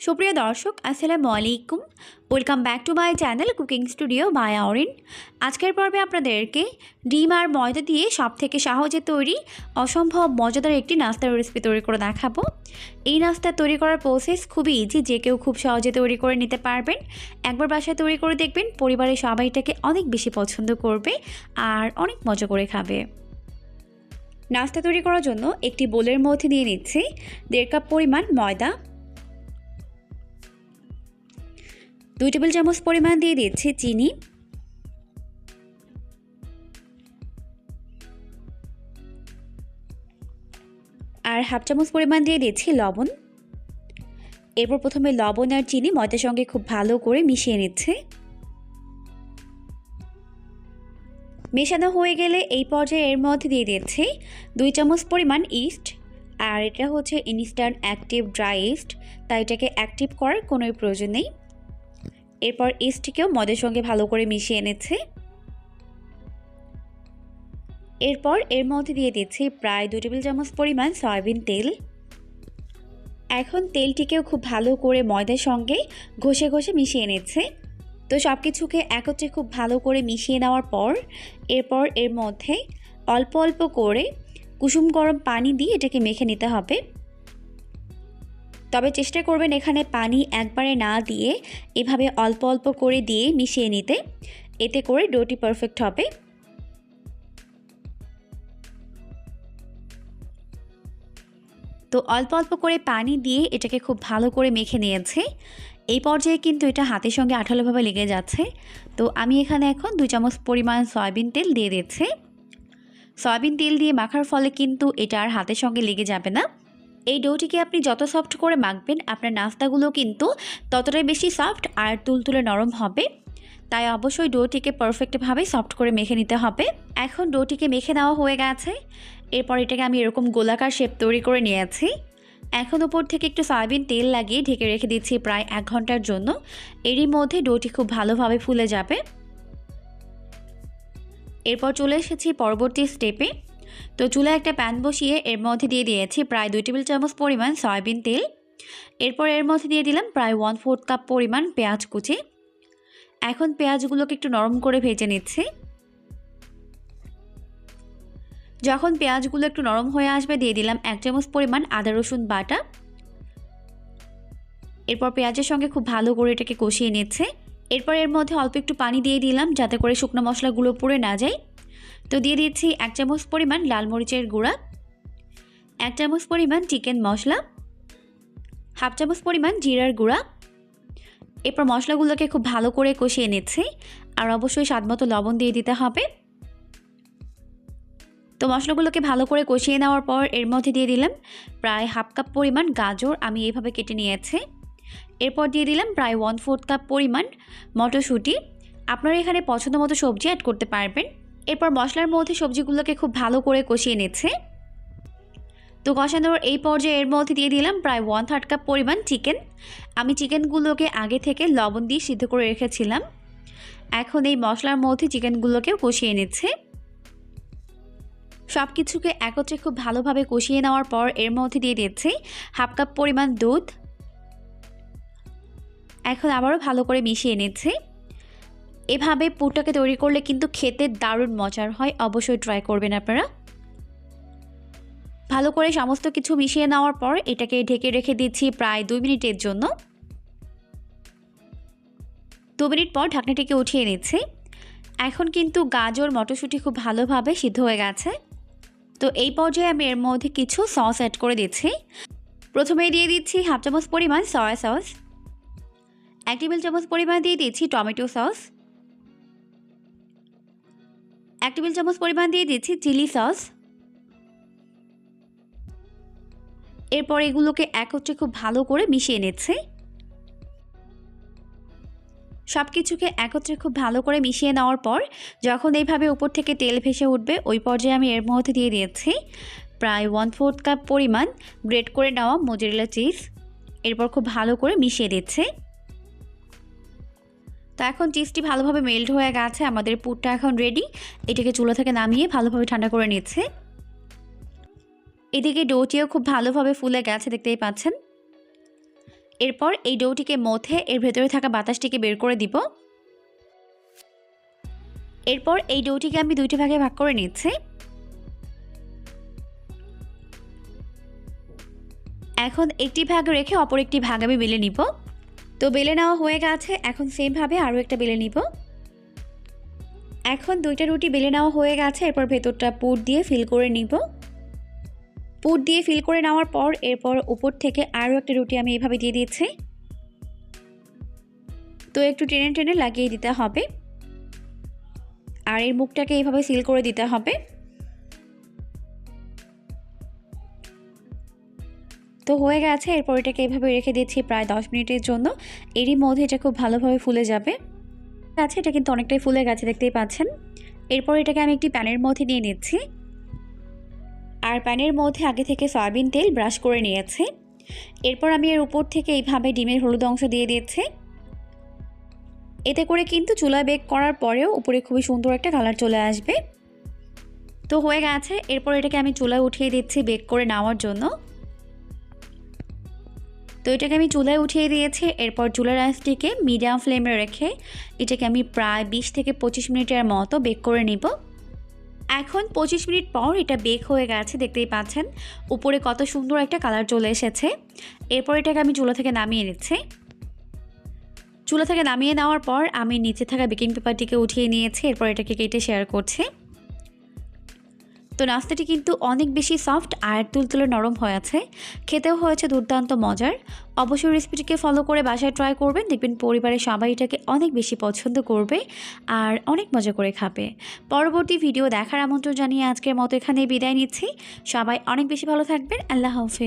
সুপ্রিয় দর্শক আসসালামু আলাইকুম। Welcome back to my channel cooking studio by Arin. আজকের পর্বে আপনাদেরকে ডিম আর ময়দা দিয়ে সবথেকে সহজে তৈরি অসম্ভব মজাদার একটি নাস্তার রেসিপি তৈরি করে দেখাবো। এই নাস্তা তৈরি করার প্রসেস খুবই ইজি, যে কেউ খুব সহজে তৈরি করে নিতে পারবেন। একবার বাসায় তৈরি করে দেখবেন, পরিবারের সবাই এটাকে অনেক বেশি পছন্দ করবে আর অনেক মজা করে খাবে। নাস্তা তৈরি করার জন্য একটি বোলের মধ্যে দিয়ে নিচ্ছি 1.5 কাপ পরিমাণ ময়দা, 2 টেবিল চামচ পরিমাণ দিয়ে দিচ্ছি চিনি, আর হাফ চামচ পরিমাণ দিয়ে দিচ্ছি লবণ। এরপর প্রথমে লবণ আর চিনি ময়দার সঙ্গে খুব ভালো করে মিশিয়ে নিচ্ছে। মেশানো হয়ে গেলে এই পর্যায়ে এর মধ্যে দিয়ে দিচ্ছি 2 চামচ পরিমাণ ইস্ট, আর এটা হচ্ছে ইনস্ট্যান্ট অ্যাক্টিভ ড্রাই ইস্ট, তাই এটাকে অ্যাক্টিভ করার কোনো প্রয়োজন নেই। এরপর ইস্টকেও মদের সঙ্গে ভালো করে মিশিয়ে নিচ্ছে। এরপর এর মধ্যে দিয়ে দিচ্ছি প্রায় 2 টেবিল চামচ পরিমাণ সয়াবিন তেল। এখন তেলটিকেও খুব ভালো করে ময়দার সঙ্গে ঘষে ঘষে মিশিয়ে নিচ্ছে। তো সব কিছুকে একত্রে খুব ভালো করে মিশিয়ে নেওয়ার পর এরপর এর মধ্যে অল্প অল্প করে কুসুম গরম পানি দিয়ে এটাকে মেখে নিতে হবে। তবে চেষ্টা করবেন এখানে পানি একবারে না দিয়ে এভাবে অল্প অল্প করে দিয়ে মিশিয়ে নিতে, এতে করে ডোটি পারফেক্ট হবে। তো অল্প অল্প করে পানি দিয়ে এটাকে খুব ভালো করে মেখে নিয়েছে। এই পর্যায়ে কিন্তু এটা হাতের সঙ্গে আঠালোভাবে লেগে যাচ্ছে। তো আমি এখানে এখন 2 চামচ পরিমাণ সয়াবিন তেল দিয়ে দিচ্ছি। সয়াবিন তেল দিয়ে মাখার ফলে কিন্তু এটা আর হাতের সঙ্গে লেগে যাবে না। এই ডোটিকে আপনি যত সফট করে মাখবেন, আপনার নাস্তাগুলো কিন্তু ততটাই বেশি সফট আর তুলতুলে নরম হবে। তাই অবশ্যই ডোটিকে পারফেক্টভাবে সফট করে মেখে নিতে হবে। এখন ডোটিকে মেখে নেওয়া হয়ে গেছে। এরপর এটাকে আমি এরকম গোলাকার শেপ তৈরি করে নিয়েছি। এখন উপর থেকে একটু সয়াবিন তেল লাগিয়ে ঢেকে রেখে দিচ্ছি প্রায় 1 ঘন্টার জন্য। এরই মধ্যে ডোটি খুব ভালোভাবে ফুলে যাবে। এরপর চলে এসেছি পরবর্তী স্টেপে। তো চুলায় একটা প্যান বসিয়ে এর মধ্যে দিয়ে দিয়েছি প্রায় 2 টেবিল চামচ পরিমাণ সয়াবিন তেল। এরপর এর মধ্যে দিয়ে দিলাম প্রায় 1/4 কাপ পরিমাণ পেঁয়াজ কুচি। এখন পেঁয়াজগুলোকে একটু নরম করে ভেজে নিচ্ছি। যখন পেঁয়াজগুলো একটু নরম হয়ে আসবে দিয়ে দিলাম 1 চামচ পরিমাণ আদা রসুন বাটা। এরপর পেঁয়াজের সঙ্গে খুব ভালো করে এটাকে কষিয়ে নিচ্ছে। এরপর এর মধ্যে অল্প একটু পানি দিয়ে দিলাম যাতে করে শুকনো মশলাগুলো পুড়ে না যায়। তো দিয়ে দিচ্ছি 1 চামচ পরিমাণ লাল মরিচের গুঁড়া, 1 চামচ পরিমাণ চিকেন মশলা, হাফ চামচ পরিমাণ জিরার গুঁড়া। এরপর মশলাগুলোকে খুব ভালো করে কষিয়ে নিচ্ছি, আর অবশ্যই স্বাদমতো লবণ দিয়ে দিতে হবে। তো মশলাগুলোকে ভালো করে কষিয়ে নেওয়ার পর এর মধ্যে দিয়ে দিলাম প্রায় হাফ কাপ পরিমাণ গাজর, আমি এইভাবে কেটে নিয়েছি। এরপর দিয়ে দিলাম প্রায় 1/4 কাপ পরিমাণ মটরশুঁটি। আপনারা এখানে পছন্দ মতো সবজি অ্যাড করতে পারবেন। এরপর মশলার মধ্যে সবজিগুলোকে খুব ভালো করে কষিয়ে নিচ্ছে। তো কষানোর এই পর্যায়ে এর মধ্যে দিয়ে দিলাম প্রায় 1/3 কাপ পরিমাণ চিকেন। আমি চিকেনগুলোকে আগে থেকে লবণ দিয়ে সিদ্ধ করে রেখেছিলাম। এখন এই মশলার মধ্যে চিকেনগুলোকেও কষিয়ে নিচ্ছে। সব কিছুকে একত্রে খুব ভালোভাবে কষিয়ে নেওয়ার পর এর মধ্যে দিয়ে দিচ্ছি হাফ কাপ পরিমাণ দুধ। এখন আবারও ভালো করে মিশিয়ে নিচ্ছি। এভাবে পুরটাকে তৈরি করলে কিন্তু খেতে দারুণ মজার হয়, অবশ্যই ট্রাই করবেন আপনারা। ভালো করে সমস্ত কিছু মিশিয়ে নেওয়ার পর এটাকে ঢেকে রেখে দিচ্ছি প্রায় 2 মিনিটের জন্য। 2 মিনিট পর ঢাকনাটিকে উঠিয়ে নিচ্ছি। এখন কিন্তু গাজর মটরশুঁটি খুব ভালোভাবে সিদ্ধ হয়ে গেছে। তো এই পর্যায়ে আমি এর মধ্যে কিছু সস অ্যাড করে দিচ্ছি। প্রথমে দিয়ে দিচ্ছি হাফ চামচ পরিমাণ সয়া সস, 1 টেবিল চামচ পরিমাণ দিয়ে দিচ্ছি টমেটো সস, 1 টেবিল চামচ পরিমাণ দিয়ে দিচ্ছি চিলি সস। এরপর এগুলোকে একত্রে খুব ভালো করে মিশিয়ে নিচ্ছে। সব কিছুকে একত্রে খুব ভালো করে মিশিয়ে নেওয়ার পর যখন এইভাবে উপর থেকে তেল ভেসে উঠবে ওই পর্যায়ে আমি এর মধ্যে দিয়ে দিয়েছি প্রায় 1/4 কাপ পরিমাণ গ্রেট করে নেওয়া মোজারেলা চিজ। এরপর খুব ভালো করে মিশিয়ে দিচ্ছে। তো এখন চিজটি ভালোভাবে মেল্ট হয়ে গেছে, আমাদের পুরটা এখন রেডি। এটাকে চুলা থেকে নামিয়ে ভালোভাবে ঠান্ডা করে নিচ্ছে। এদিকে ডোটিও খুব ভালোভাবে ফুলে গেছে, দেখতেই পাচ্ছেন। এরপর এই ডোটিকে মথে এর ভেতরে থাকা বাতাসটিকে বের করে দিব। এরপর এই ডোটিকে আমি 2টি ভাগে ভাগ করে নিচ্ছি। এখন একটি ভাগ রেখে অপর একটি ভাগ আমি বেলে নিব। তো বেলে নেওয়া হয়ে গেছে, এখন সেমভাবে আরও একটা বেলে নিব। এখন 2টা রুটি বেলে নেওয়া হয়ে গেছে, এরপর ভেতরটা পুর দিয়ে ফিল করে নিব। পুর দিয়ে ফিল করে নেওয়ার পর এরপর উপর থেকে আরও একটা রুটি আমি এভাবে দিয়ে দিচ্ছি। তো একটু টেনে টেনে লাগিয়ে দিতে হবে, আর এর মুখটাকে এইভাবে সিল করে দিতে হবে। তো হয়ে গেছে, এরপর এটাকে এভাবে রেখে দিচ্ছি প্রায় 10 মিনিটের জন্য। এরই মধ্যে এটা খুব ভালোভাবে ফুলে যাবে। আচ্ছা, এটা কিন্তু অনেকটাই ফুলে গেছে, দেখতেই পাচ্ছেন। এরপর এটাকে আমি একটি প্যানের মধ্যে নিয়ে নিচ্ছি, আর প্যানের মধ্যে আগে থেকে সয়াবিন তেল ব্রাশ করে নিয়েছি। এরপর আমি এর উপর থেকে এইভাবে ডিমের হলুদ অংশ দিয়ে দিচ্ছি। এতে করে কিন্তু চুলায় বেক করার পরেও উপরে খুবই সুন্দর একটা কালার চলে আসবে। তো হয়ে গেছে, এরপর এটাকে আমি চুলায় উঠিয়ে দিচ্ছি বেক করে নেওয়ার জন্য। তো এটাকে আমি চুলায় উঠিয়ে দিয়েছি। এরপর চুলার আঁচটিকে মিডিয়াম ফ্লেমে রেখে এটাকে আমি প্রায় 20 থেকে 25 মিনিটের মতো বেক করে নিব। এখন 25 মিনিট পর এটা বেক হয়ে গেছে, দেখতেই পাচ্ছেন উপরে কত সুন্দর একটা কালার চলে এসেছে। এরপর এটাকে আমি চুলা থেকে নামিয়ে নিচ্ছি। চুলা থেকে নামিয়ে নেওয়ার পর আমি নিচে থাকা বেকিং পেপারটিকে উঠিয়ে নিয়েছি। এরপর এটাকে কেটে শেয়ার করছি। তো নাস্তাটি কিন্তু অনেক বেশি সফট আর তুলতুলে নরম হয়েছে, খেতেও হয়েছে দুর্দান্ত মজার। অবশ্যই রেসিপিটিকে ফলো করে বাসায় ট্রাই করবেন, দেখবেন পরিবারের সবাই এটাকে অনেক বেশি পছন্দ করবে আর অনেক মজা করে খাবে। পরবর্তী ভিডিও দেখার আমন্ত্রণ জানিয়ে আজকের মতো এখানেই বিদায় নিচ্ছি। সবাই অনেক বেশি ভালো থাকবেন। আল্লাহ হাফেজ।